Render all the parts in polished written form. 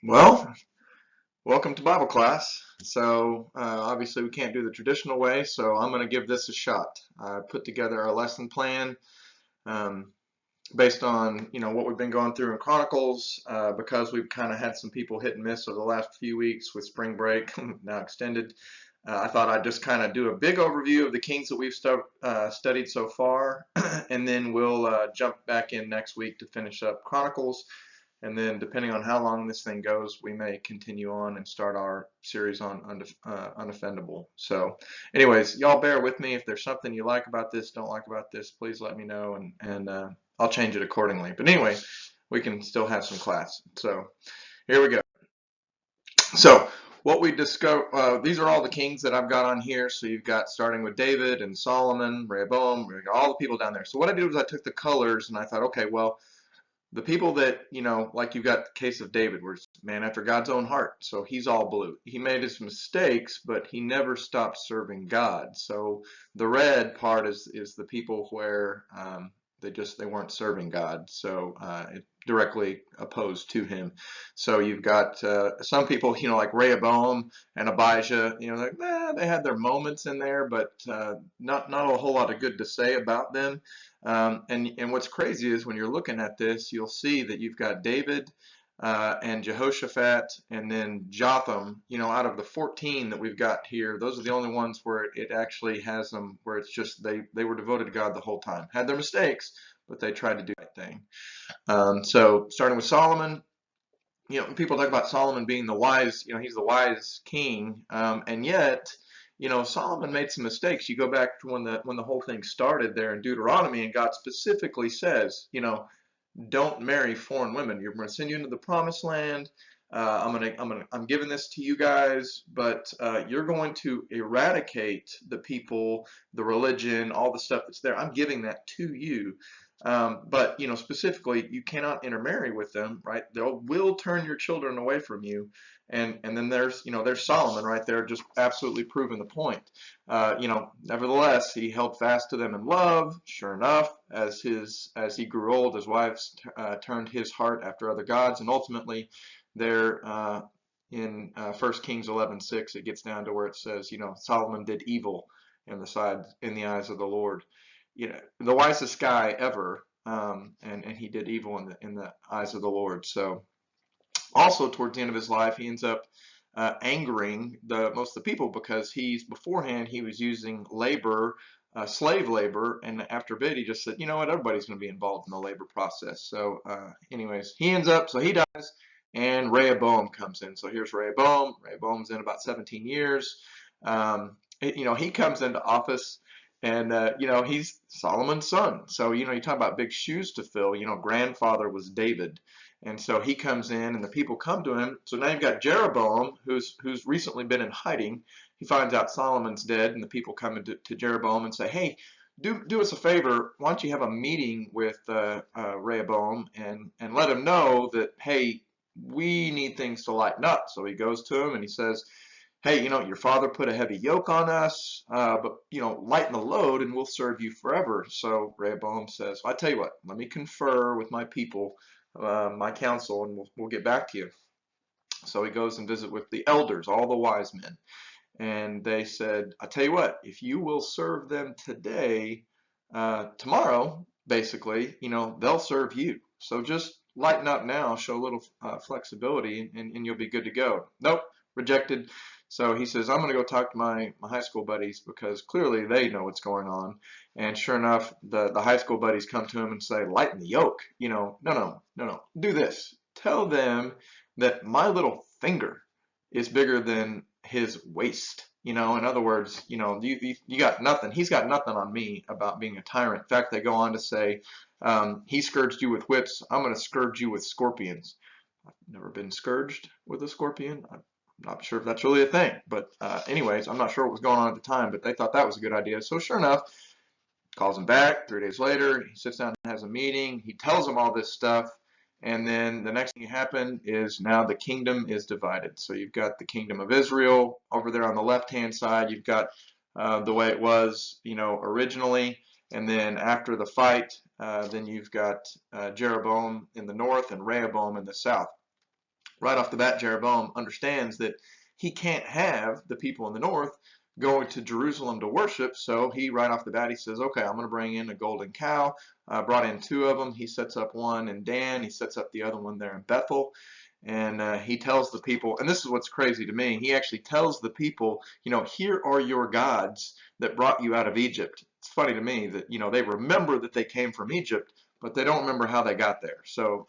Well, welcome to Bible class. Obviously we can't do the traditional way, so I'm going to give this a shot. I put together a lesson plan um, based on what we've been going through in Chronicles because we've kind of had some people hit and miss over the last few weeks with spring break now extended. I thought I'd just kind of do a big overview of the kings that we've studied so far, and then we'll jump back in next week to finish up Chronicles. And then, depending on how long this thing goes, we may continue on and start our series on unoffendable. So, anyways, y'all bear with me. If there's something you like about this, don't like about this, please let me know, and I'll change it accordingly. But anyway, we can still have some class. So, here we go. So, what we discover, these are all the kings that I've got on here. So, you've got starting with David and Solomon, Rehoboam, all the people down there. So, what I did was I took the colors and I thought, okay, well, the people that, like you've got the case of David, where it's man after God's own heart. So he's all blue. He made his mistakes, but he never stopped serving God. So the red part is the people where they weren't serving God. So it directly opposed to him. So you've got some people, like Rehoboam and Abijah, they had their moments in there, but not a whole lot of good to say about them. And what's crazy is when you're looking at this, you'll see that you've got David and Jehoshaphat and then Jotham. Out of the 14 that we've got here, those are the only ones where it actually has them where it's just they were devoted to God the whole time. Had their mistakes, but they tried to do the right thing. So starting with Solomon, people talk about Solomon being the wise, he's the wise king, and yet, Solomon made some mistakes. You go back to when the whole thing started there in Deuteronomy, and God specifically says, don't marry foreign women. You're going to send you into the promised land. I'm giving this to you guys, but you're going to eradicate the people, the religion, all the stuff that's there. I'm giving that to you. But specifically, you cannot intermarry with them, right? They will turn your children away from you, and then there's Solomon right there, just absolutely proving the point. Nevertheless, he held fast to them in love. Sure enough, as he grew old, his wives turned his heart after other gods, and ultimately, there in 1 Kings 11:6, it gets down to where it says, Solomon did evil in the eyes of the Lord. The wisest guy ever, and he did evil in the eyes of the Lord. So also towards the end of his life, he ends up angering most of the people because beforehand he was using labor, slave labor, and after a bit he just said, you know what, everybody's going to be involved in the labor process. So anyways, so he dies, and Rehoboam comes in. So here's Rehoboam. Rehoboam's in about 17 years. He comes into office. And he's Solomon's son. So you talk about big shoes to fill. Grandfather was David, and so he comes in, and the people come to him. So now you've got Jeroboam, who's recently been in hiding. He finds out Solomon's dead, and the people come to Jeroboam and say, "Hey, do us a favor. Why don't you have a meeting with Rehoboam and let him know that, hey, we need things to lighten up." So he goes to him and he says, hey, your father put a heavy yoke on us, but, lighten the load and we'll serve you forever. So Rehoboam says, well, I tell you what, let me confer with my people, my council, and we'll get back to you. So he goes and visit with the elders, all the wise men. And they said, I tell you what, if you will serve them today, tomorrow, basically, they'll serve you. So just lighten up now, show a little flexibility, and you'll be good to go. Nope, rejected. So he says, I'm going to go talk to my high school buddies because clearly they know what's going on. And sure enough, the high school buddies come to him and say, lighten the yoke. No, do this. Tell them that my little finger is bigger than his waist. In other words, you got nothing. He's got nothing on me about being a tyrant. In fact, they go on to say, he scourged you with whips. I'm going to scourge you with scorpions. I've never been scourged with a scorpion. I'm not sure if that's really a thing. But anyways, I'm not sure what was going on at the time, but they thought that was a good idea. So sure enough, calls him back 3 days later. He sits down and has a meeting. He tells them all this stuff. And then the next thing that happened is now the kingdom is divided. So you've got the kingdom of Israel over there on the left-hand side. You've got the way it was, originally. And then after the fight, then you've got Jeroboam in the north and Rehoboam in the south. right off the bat, Jeroboam understands that he can't have the people in the north going to Jerusalem to worship. So he, right off the bat, he says, okay, I'm going to bring in a golden cow. Brought in two of them. He sets up one in Dan. He sets up the other one there in Bethel. And he tells the people, and this is what's crazy to me, he actually tells the people, here are your gods that brought you out of Egypt. It's funny to me that, they remember that they came from Egypt, but they don't remember how they got there. So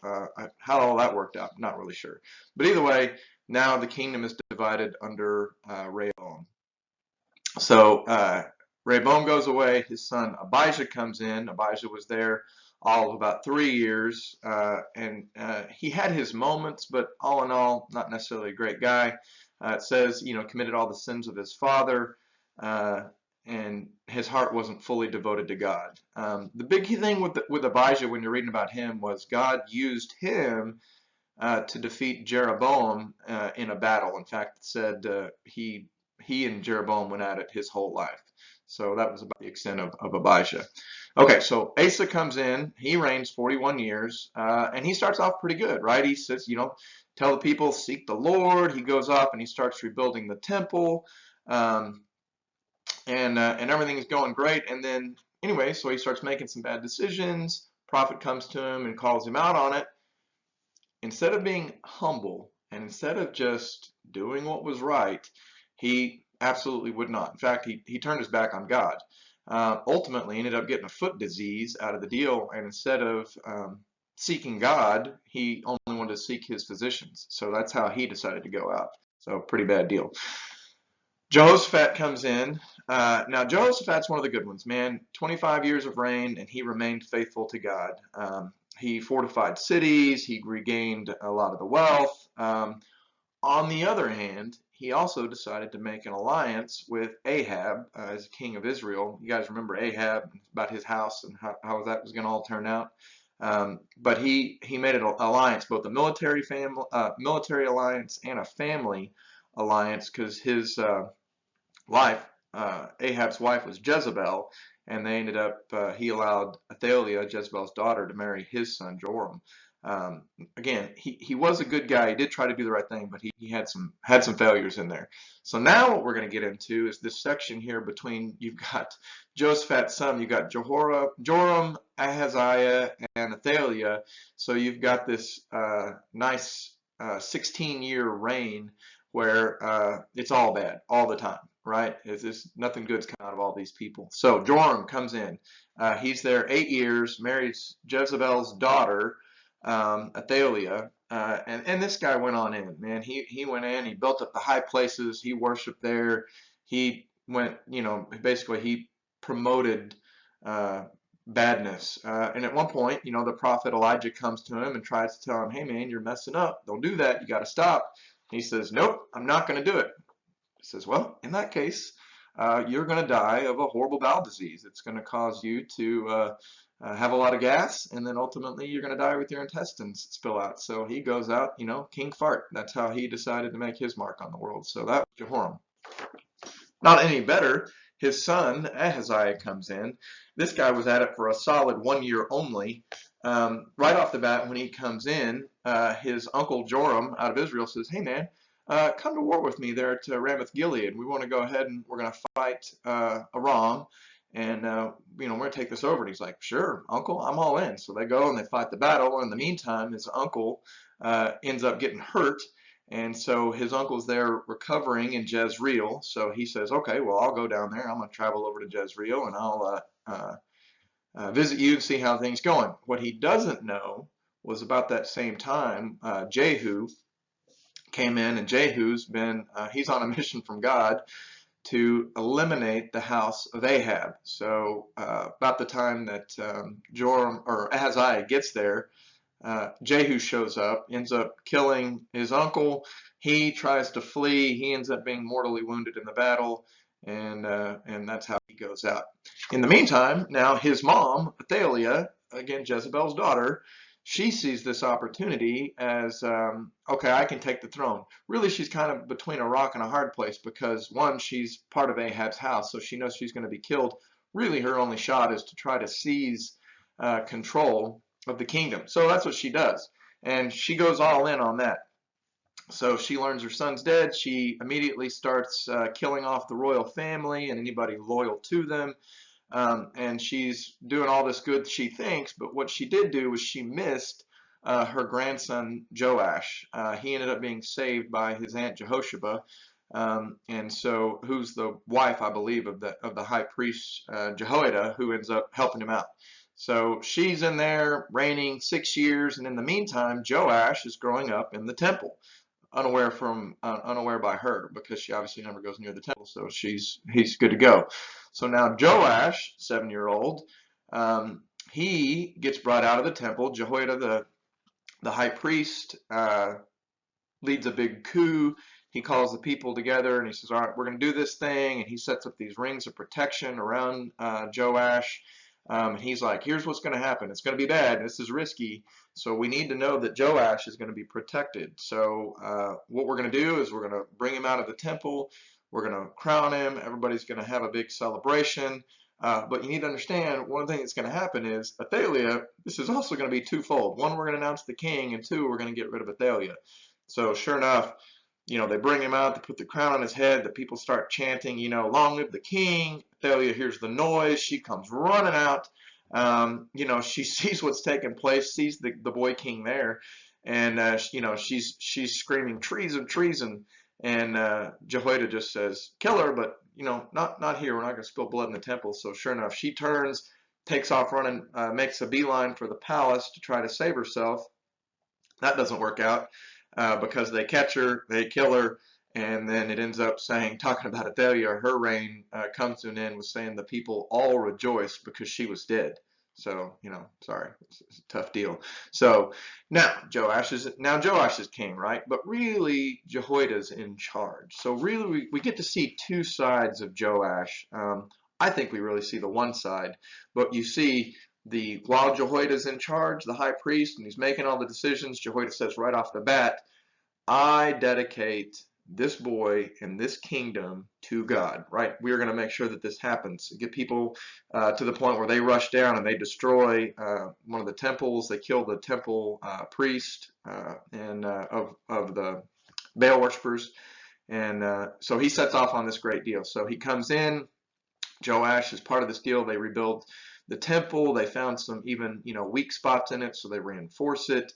how all that worked out, not really sure. But either way, now the kingdom is divided under Rehoboam. So Rehoboam goes away. His son Abijah comes in. Abijah was there all of about 3 years, and he had his moments, but all in all, not necessarily a great guy. It says, committed all the sins of his father, and his heart wasn't fully devoted to God. The big thing with Abijah, when you're reading about him, was God used him to defeat Jeroboam in a battle. In fact, it said he and Jeroboam went at it his whole life. So that was about the extent of Abijah. Okay, so Asa comes in. He reigns 41 years, and he starts off pretty good, right? He says, tell the people, seek the Lord. He goes up and he starts rebuilding the temple, and everything is going great. And then, anyway, so he starts making some bad decisions. Prophet comes to him and calls him out on it. Instead of being humble and instead of just doing what was right, he absolutely would not. In fact, he turned his back on God. Ultimately ended up getting a foot disease out of the deal, and instead of seeking God, he only wanted to seek his physicians. So that's how he decided to go out. So pretty bad deal. Jehoshaphat comes in. Now Jehoshaphat's one of the good ones, man. 25 years of reign, and he remained faithful to God. He fortified cities. He regained a lot of the wealth. On the other hand, he also decided to make an alliance with Ahab as king of Israel. You guys remember Ahab, about his house and how that was going to all turn out. But he made an alliance, both a military alliance and a family alliance, because his wife, Ahab's wife, was Jezebel, and they ended up, he allowed Athaliah, Jezebel's daughter, to marry his son Joram. Again, he was a good guy. He did try to do the right thing, but he had some failures in there. So now what we're going to get into is this section here between, you've got Jehoshaphat's son, you've got Joram, Ahaziah, and Athaliah. So you've got this nice 16-year reign where it's all bad all the time, right? It's just nothing good's come out of all these people. So Joram comes in. He's there 8 years, marries Jezebel's daughter, Athaliah, and this guy went on in, man. He went in, he built up the high places, he worshiped there. He went, basically he promoted badness. And at one point, the prophet Elijah comes to him and tries to tell him, hey man, you're messing up. Don't do that. You got to stop. He says, nope, I'm not going to do it. He says, well, in that case, you're going to die of a horrible bowel disease. It's going to cause you to have a lot of gas, and then ultimately you're going to die with your intestines spill out. So he goes out, king fart. That's how he decided to make his mark on the world. So that was Jehoram. Not any better, his son Ahaziah comes in. This guy was at it for a solid 1 year only. Right off the bat, when he comes in, his uncle Joram out of Israel says, hey man, come to war with me there to Ramoth Gilead. We want to go ahead and we're going to fight Aram, and we're going to take this over. And he's like, sure, uncle, I'm all in. So they go and they fight the battle. And in the meantime, his uncle ends up getting hurt. And so his uncle's there recovering in Jezreel. So he says, okay, well, I'll go down there. I'm going to travel over to Jezreel, and I'll visit you and see how things going. What he doesn't know was about that same time, Jehu came in, and Jehu's been, he's on a mission from God to eliminate the house of Ahab. So about the time that Joram or Ahaziah gets there, Jehu shows up, ends up killing his uncle. He tries to flee. He ends up being mortally wounded in the battle, and that's how he goes out. In the meantime, now his mom, Athaliah, again Jezebel's daughter, she sees this opportunity as, okay, I can take the throne. Really, she's kind of between a rock and a hard place because, one, she's part of Ahab's house, so she knows she's going to be killed. Really, her only shot is to try to seize control of the kingdom. So that's what she does, and she goes all in on that. So she learns her son's dead. She immediately starts killing off the royal family and anybody loyal to them. And she's doing all this good, she thinks, but what she did do was she missed her grandson Joash. He ended up being saved by his aunt Jehosheba, and so who's the wife, I believe, of the high priest Jehoiada, who ends up helping him out. So she's in there reigning 6 years, and in the meantime, Joash is growing up in the temple, unaware by her, because she obviously never goes near the temple, so he's good to go. So now Joash, 7-year-old, he gets brought out of the temple. Jehoiada, the high priest, leads a big coup. He calls the people together and he says, all right, we're going to do this thing. And he sets up these rings of protection around Joash. And he's like, here's what's going to happen. It's going to be bad. This is risky. So we need to know that Joash is going to be protected. So what we're going to do is we're going to bring him out of the temple. We're going to crown him. Everybody's going to have a big celebration. But you need to understand, one thing that's going to happen is Athaliah, this is also going to be twofold. One, we're going to announce the king, and two, we're going to get rid of Athaliah. So sure enough, they bring him out, they put the crown on his head, the people start chanting, long live the king. Athaliah hears the noise, she comes running out. She sees what's taking place, sees the boy king there, and she's screaming treason, treason. And Jehoiada just says, kill her, but not here. We're not going to spill blood in the temple. So sure enough, she turns, takes off running, makes a beeline for the palace to try to save herself. That doesn't work out because they catch her, they kill her, and then it ends up talking about Athaliah, her reign comes to an end with saying the people all rejoice because she was dead. So, sorry, it's a tough deal. So now Joash is king, right? But really Jehoiada's in charge. So really we get to see two sides of Joash. I think we really see the one side, but you see while Jehoiada's in charge, the high priest, and he's making all the decisions, Jehoiada says right off the bat, I dedicate this boy and this kingdom to God, right? We are going to make sure that this happens. Get people to the point where they rush down and they destroy one of the temples. They kill the temple priest and of the Baal worshippers. And so he sets off on this great deal. So he comes in. Joash is part of this deal. They rebuild the temple. They found some even, weak spots in it, so they reinforce it.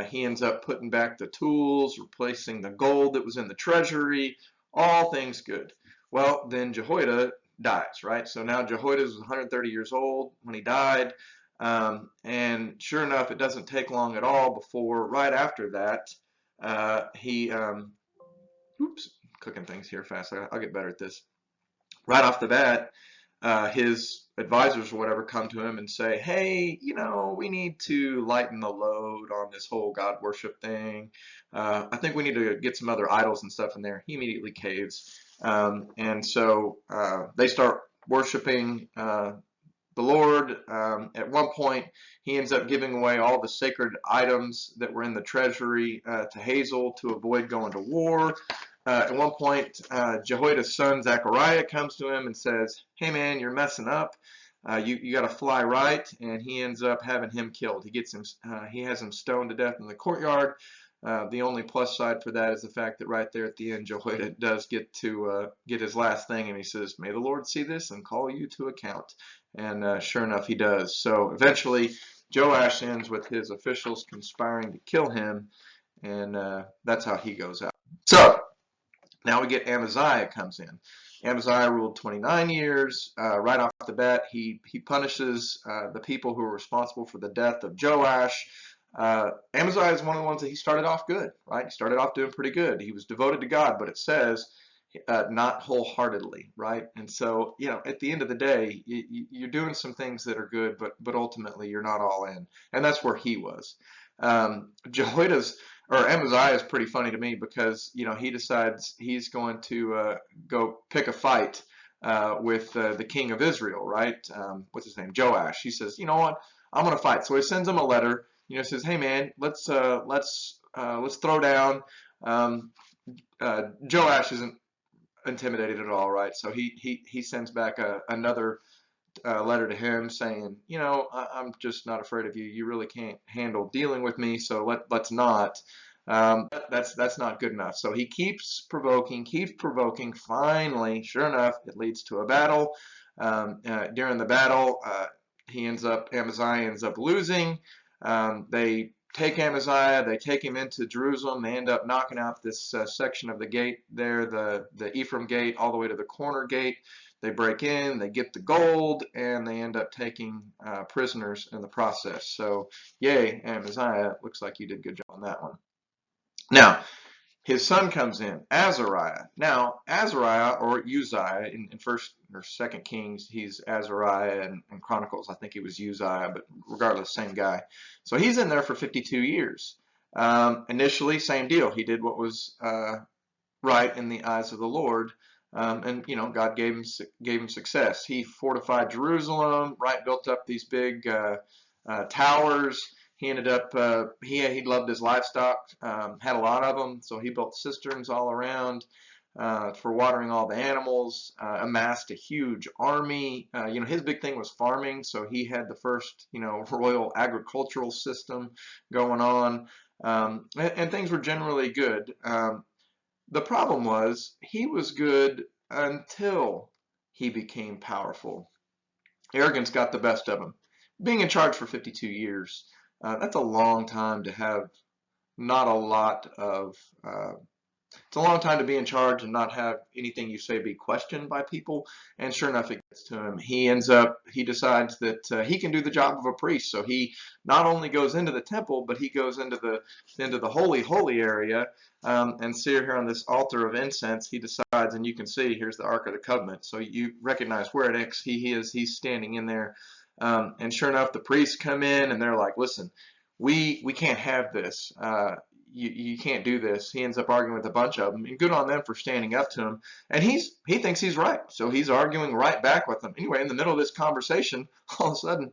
He ends up putting back the tools, replacing the gold that was in the treasury. All things good. Well, then Jehoiada dies, right? So now Jehoiada was 130 years old when he died. And sure enough, it doesn't take long at all before, right after that, oops, cooking things here fast. I'll get better at this. Right off the bat, his advisors or whatever come to him and say, hey, we need to lighten the load on this whole God worship thing. I think we need to get some other idols and stuff in there. He immediately caves. And so they start worshiping the Lord. At one point, he ends up giving away all the sacred items that were in the treasury to Hazael to avoid going to war. At one point, Jehoiada's son Zechariah comes to him and says, hey man, you're messing up. You got to fly right. And he ends up having him killed. He has him stoned to death in the courtyard. The only plus side for that is the fact that right there at the end, Jehoiada does get to get his last thing, and he says, may the Lord see this and call you to account. And sure enough, he does. So eventually, Joash ends with his officials conspiring to kill him, and that's how he goes out. So now we get Amaziah comes in. Amaziah ruled 29 years. Right off the bat, he punishes the people who were responsible for the death of Joash. Amaziah is one of the ones that he started off good, right? He started off doing pretty good. He was devoted to God, but it says not wholeheartedly, right? And so, at the end of the day, you're doing some things that are good, but ultimately you're not all in. And that's where he was. Amaziah is pretty funny to me because, he decides he's going to go pick a fight with the king of Israel, right? What's his name? Joash. He says, you know what? I'm going to fight. So he sends him a letter. Says, hey man, let's throw down. Joash isn't intimidated at all, right? So he sends back another letter to him saying, I'm just not afraid of you. You really can't handle dealing with me, so let's not. That's not good enough. So he keeps provoking, keeps provoking. Finally, sure enough, it leads to a battle. During the battle, Amaziah ends up losing. They take Amaziah, they take him into Jerusalem. They end up knocking out this section of the gate there, the Ephraim gate, all the way to the corner gate. They break in, they get the gold, and they end up taking prisoners in the process. So, yay, Amaziah, looks like you did a good job on that one. Now, his son comes in, Azariah. Now, Azariah or Uzziah, in First or Second Kings, he's Azariah, and in Chronicles, I think he was Uzziah, but regardless, same guy. So he's in there for 52 years. Initially, same deal. He did what was right in the eyes of the Lord, and God gave him success. He fortified Jerusalem, right, built up these big towers. He ended up, he loved his livestock, had a lot of them, so he built cisterns all around for watering all the animals, amassed a huge army. His big thing was farming, so he had the first, royal agricultural system going on, and things were generally good. The problem was he was good until he became powerful. Arrogance got the best of him. Being in charge for 52 years, that's a long time to have not a lot of it's a long time to be in charge and not have anything you say be questioned by people. And sure enough, it gets to him. He decides that he can do the job of a priest. So he not only goes into the temple, but he goes into the holy area. And see here on this altar of incense, he decides, and you can see here's the Ark of the Covenant. So you recognize where it is. He's standing in there. And sure enough, the priests come in and they're like, listen, we can't have this. You can't do this. He ends up arguing with a bunch of them, and good on them for standing up to him. And he thinks he's right, so he's arguing right back with them. Anyway, in the middle of this conversation, all of a sudden,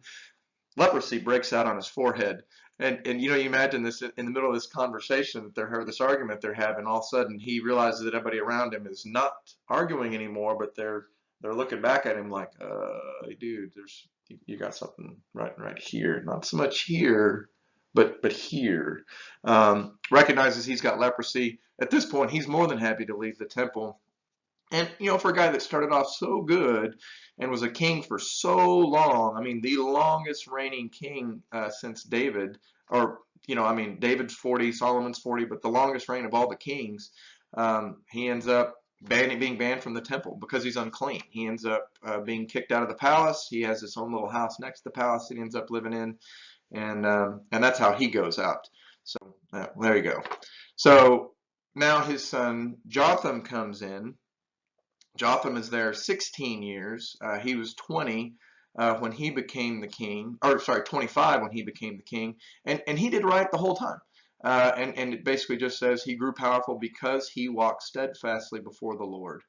leprosy breaks out on his forehead. And you imagine this in the middle of this conversation that this argument they're having. All of a sudden, he realizes that everybody around him is not arguing anymore, but they're looking back at him like, hey, dude, you got something right here, not so much here. But here, recognizes he's got leprosy. At this point, he's more than happy to leave the temple. And, for a guy that started off so good and was a king for so long, I mean, the longest reigning king since David, or, David's 40, Solomon's 40, but the longest reign of all the kings, he ends up being banned from the temple because he's unclean. He ends up being kicked out of the palace. He has his own little house next to the palace that he ends up living in. And that's how he goes out. So there you go. So now his son Jotham comes in. Jotham is there 16 years. He was 20 when he became the king, or sorry, 25 when he became the king, and he did right the whole time. And it basically just says he grew powerful because he walked steadfastly before the Lord.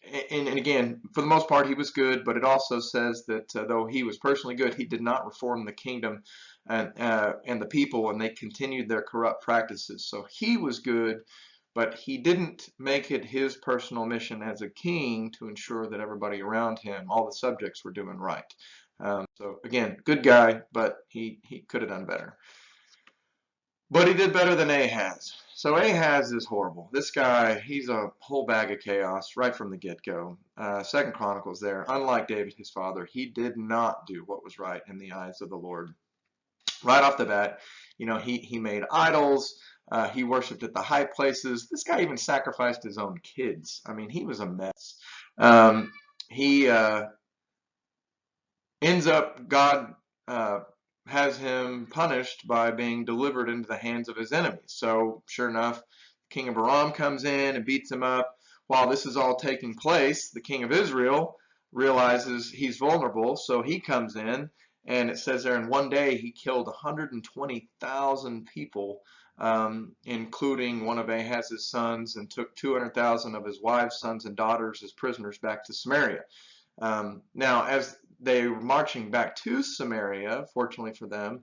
And again, for the most part, he was good, but it also says that though he was personally good, he did not reform the kingdom and the people, and they continued their corrupt practices. So he was good, but he didn't make it his personal mission as a king to ensure that everybody around him, all the subjects, were doing right. So again, good guy, but he could have done better. But he did better than Ahaz. So Ahaz is horrible. This guy, he's a whole bag of chaos right from the get-go. Second Chronicles there. Unlike David, his father, he did not do what was right in the eyes of the Lord. Right off the bat, he made idols. He worshipped at the high places. This guy even sacrificed his own kids. I mean, he was a mess. He ends up, God has him punished by being delivered into the hands of his enemies. So sure enough, King of Aram comes in and beats him up. While this is all taking place, the king of Israel realizes he's vulnerable, so he comes in, and it says there in one day he killed 120,000 people, including one of Ahaz's sons, and took 200,000 of his wives, sons, and daughters as prisoners back to Samaria. Now, as they were marching back to Samaria, fortunately for them,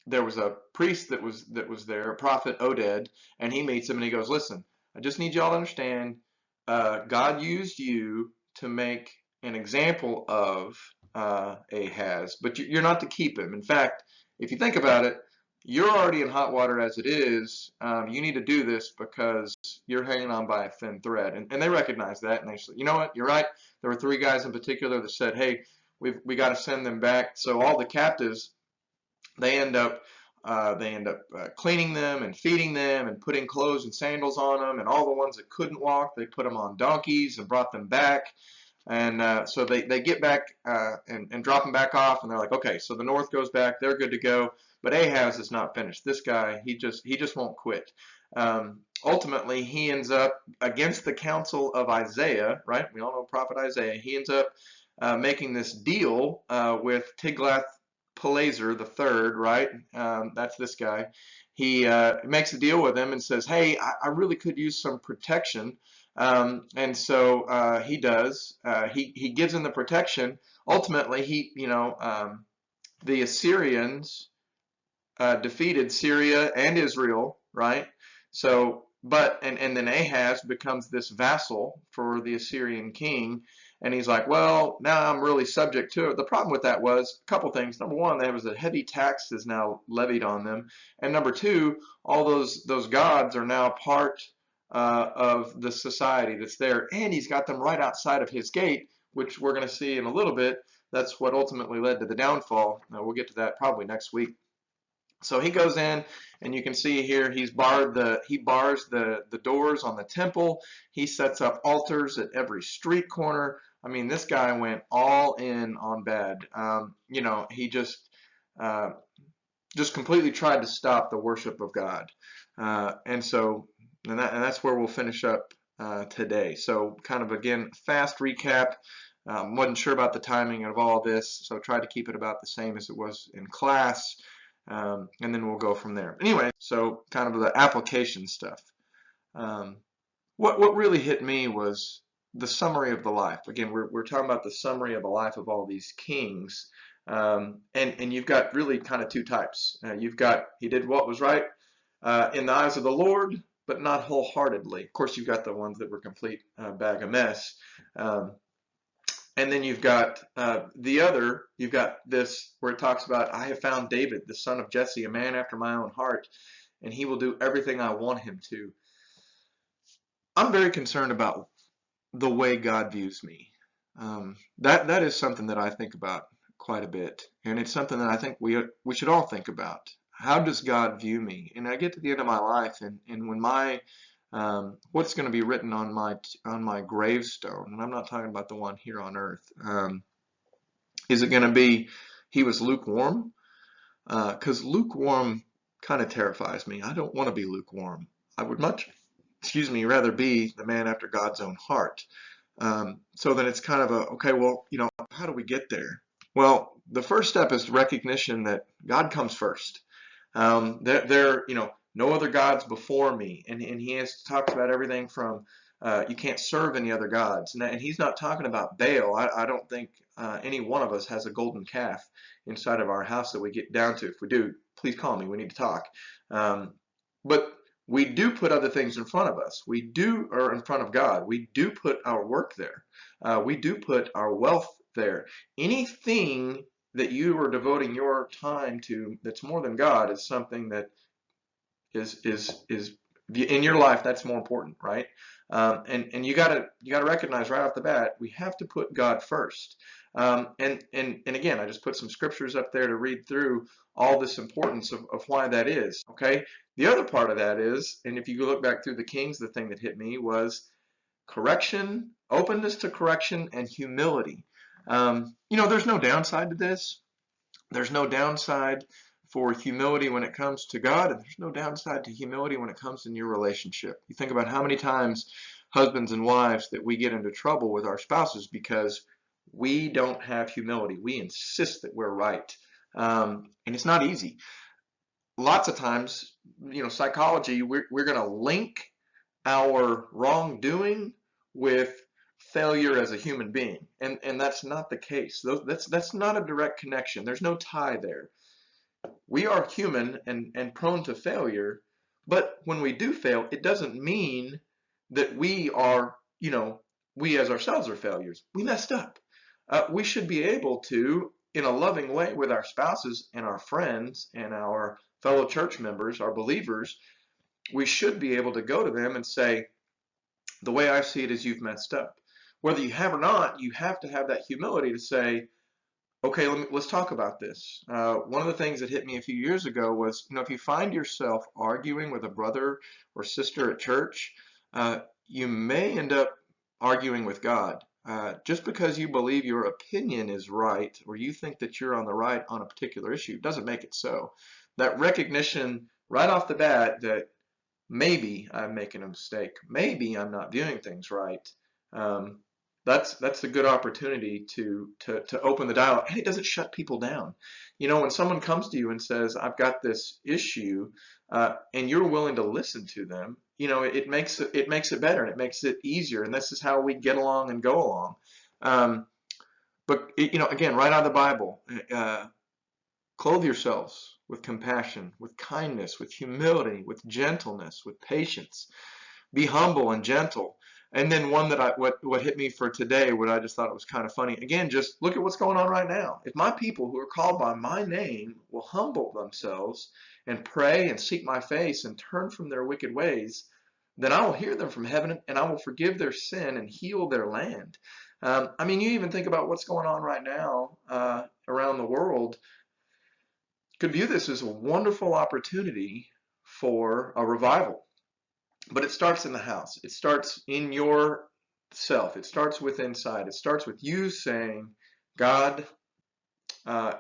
there was a priest that was there, a prophet Oded, and he meets him and he goes, listen, I just need y'all to understand, God used you to make an example of Ahaz, but you're not to keep him. In fact, if you think about it, you're already in hot water as it is. You need to do this because you're hanging on by a thin thread. And they recognize that, and they said, you know what, you're right. There were 3 guys in particular that said, hey, we got to send them back. So all the captives, they end up cleaning them and feeding them and putting clothes and sandals on them. And all the ones that couldn't walk, they put them on donkeys and brought them back. And so they get back and drop them back off, and they're like, okay, so the north goes back, they're good to go. But Ahaz is not finished. This guy, he just won't quit. Ultimately, he ends up against the counsel of Isaiah, right? We all know Prophet Isaiah. He ends up making this deal with Tiglath-Pileser III, right? That's this guy. He makes a deal with him and says, hey, I really could use some protection. And so he does. He gives him the protection. Ultimately, the Assyrians defeated Syria and Israel, right? So, and then Ahaz becomes this vassal for the Assyrian king, and he's like, well, now I'm really subject to it. The problem with that was a couple things. Number one, there was a heavy tax is now levied on them, and number two, all those gods are now part of the society that's there, and he's got them right outside of his gate, which we're going to see in a little bit. That's what ultimately led to the downfall. We'll get to that probably next week. So he goes in, and you can see here he bars the doors on the temple. He sets up altars at every street corner. I mean, this guy went all in on bad. He just completely tried to stop the worship of God, and that's where we'll finish up today. So kind of, again, fast recap. Wasn't sure about the timing of all this, so tried to keep it about the same as it was in class, and then we'll go from there. Anyway, so kind of the application stuff. What really hit me was the summary of the life. Again, we're talking about the summary of the life of all these kings, and you've got really kind of 2 types. You've got, he did what was right in the eyes of the Lord, but not wholeheartedly. Of course, you've got the ones that were complete bag of mess. And then you've got you've got this where it talks about, I have found David, the son of Jesse, a man after my own heart, and he will do everything I want him to. I'm very concerned about the way God views me. That is something that I think about quite a bit, and it's something that I think we should all think about. How does God view me? And I get to the end of my life, and when my what's going to be written on my gravestone, and I'm not talking about the one here on earth, is it going to be, he was lukewarm? Because lukewarm kind of terrifies me. I don't want to be lukewarm. I would much, rather be the man after God's own heart. So then it's kind of okay, well, how do we get there? Well, the first step is recognition that God comes first. No other gods before me, and he talks about everything from you can't serve any other gods, and he's not talking about Baal. I don't think any one of us has a golden calf inside of our house that we get down to. If we do, please call me. We need to talk. But we do put other things in front of us. Or in front of God. We do put our work there. We do put our wealth there. Anything that you are devoting your time to that's more than God is something that is in your life that's more important, right? And you gotta recognize right off the bat, we have to put God first. And again, I just put some scriptures up there to read through all this importance of why that is. Okay. The other part of that is, and if you look back through the Kings, the thing that hit me was correction, openness to correction, and humility. There's no downside to this. There's no downside for humility when it comes to God, and there's no downside to humility when it comes in your relationship. You think about how many times husbands and wives that we get into trouble with our spouses because we don't have humility. We insist that we're right. And it's not easy. Lots of times, psychology, we're going to link our wrongdoing with failure as a human being. And that's not the case. That's not a direct connection. There's no tie there. We are human and prone to failure, but when we do fail, it doesn't mean that we are, we as ourselves are failures. We messed up. We should be able to, in a loving way with our spouses and our friends and our fellow church members, our believers, we should be able to go to them and say, the way I see it is you've messed up. Whether you have or not, you have to have that humility to say, okay, let's talk about this. One of the things that hit me a few years ago was, if you find yourself arguing with a brother or sister at church, you may end up arguing with God. Just because you believe your opinion is right or you think that you're on the right on a particular issue doesn't make it so. That recognition right off the bat that maybe I'm making a mistake, maybe I'm not viewing things right. Um, that's a good opportunity to open the dialogue, and it doesn't shut people down. When someone comes to you and says, "I've got this issue," and you're willing to listen to them, it makes it better and it makes it easier, and this is how we get along and go along. But again, right out of the Bible, clothe yourselves with compassion, with kindness, with humility, with gentleness, with patience. Be humble and gentle. And then one that what hit me for today, what I just thought it was kind of funny. Again, just look at what's going on right now. If my people who are called by my name will humble themselves and pray and seek my face and turn from their wicked ways, then I will hear them from heaven and I will forgive their sin and heal their land. You even think about what's going on right now around the world. Could view this as a wonderful opportunity for a revival. But it starts in the house. It starts in yourself. It starts with inside. It starts with you saying, God, I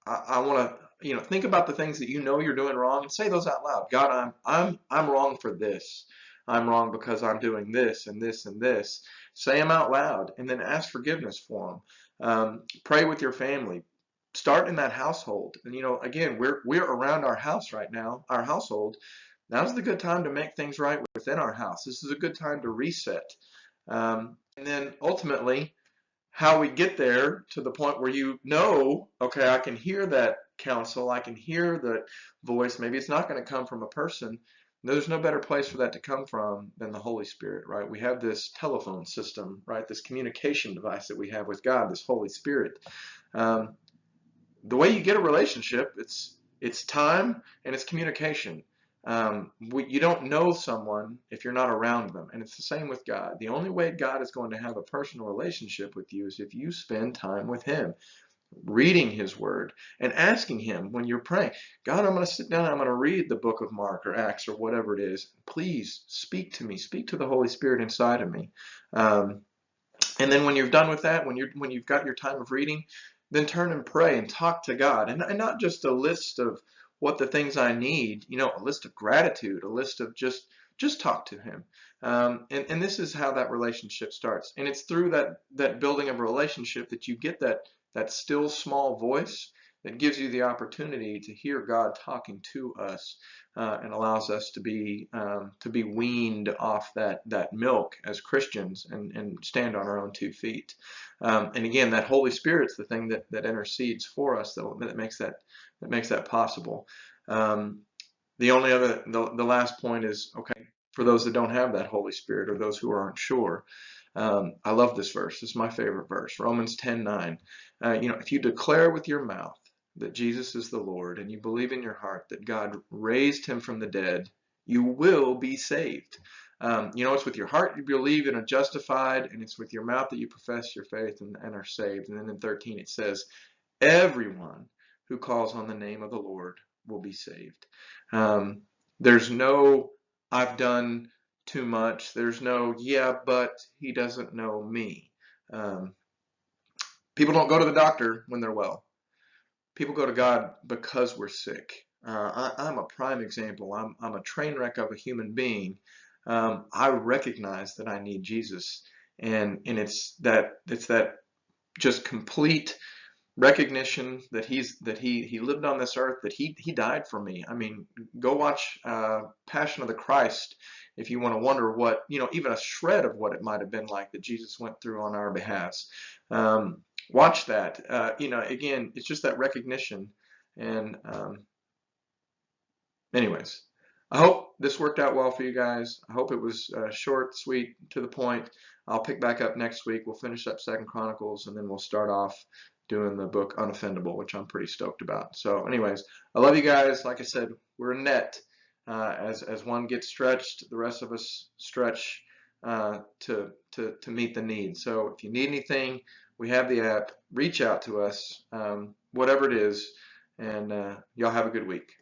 want to, think about the things that you're doing wrong and say those out loud. God, I'm wrong for this. I'm wrong because I'm doing this and this and this. Say them out loud and then ask forgiveness for them. Pray with your family. Start in that household. And again, we're around our house right now, our household. Now's the good time to make things right within our house. This is a good time to reset. And then ultimately, how we get there to the point where okay, I can hear that counsel, I can hear the voice. Maybe it's not going to come from a person. There's no better place for that to come from than the Holy Spirit, right? We have this telephone system, right? This communication device that we have with God, this Holy Spirit. The way you get a relationship, it's time and it's communication. You don't know someone if you're not around them, and it's the same with God. The only way God is going to have a personal relationship with you is if you spend time with Him, reading His Word and asking Him when you're praying, God, I'm going to sit down, I'm going to read the book of Mark or Acts or whatever it is. Please speak to me, speak to the Holy Spirit inside of me. And then when you're done with that, when you've got your time of reading, then turn and pray and talk to God, and not just a list of what the things I need, a list of gratitude, a list of just talk to Him. And this is how that relationship starts. And it's through that building of a relationship that you get that still small voice that gives you the opportunity to hear God talking to us and allows us to be weaned off that milk as Christians and stand on our own 2 feet. And again, that Holy Spirit's the thing that intercedes for us that makes that possible. The last point is, okay, for those that don't have that Holy Spirit or those who aren't sure. I love this verse. This is my favorite verse, Romans 10:9. If you declare with your mouth that Jesus is the Lord and you believe in your heart that God raised Him from the dead, you will be saved. It's with your heart you believe and are justified, and it's with your mouth that you profess your faith and are saved. And then in 13 it says, everyone who calls on the name of the Lord will be saved. There's no, I've done too much. There's no, yeah, but he doesn't know me. People don't go to the doctor when they're well. People go to God because we're sick. I'm a prime example. I'm a train wreck of a human being. I recognize that I need Jesus, and it's that just complete recognition that he lived on this earth, that he died for me. Go watch Passion of the Christ if you want to wonder what, even a shred of what it might have been like that Jesus went through on our behalves. Watch that. Again, it's just that recognition. And anyways, I hope this worked out well for you guys. I hope it was short, sweet, to the point. I'll pick back up next week. We'll finish up 2 Chronicles, and then we'll start off doing the book Unoffendable, which I'm pretty stoked about. So anyways, I love you guys. Like I said, we're a net. As one gets stretched, the rest of us stretch to meet the need. So if you need anything, we have the app. Reach out to us, whatever it is, and y'all have a good week.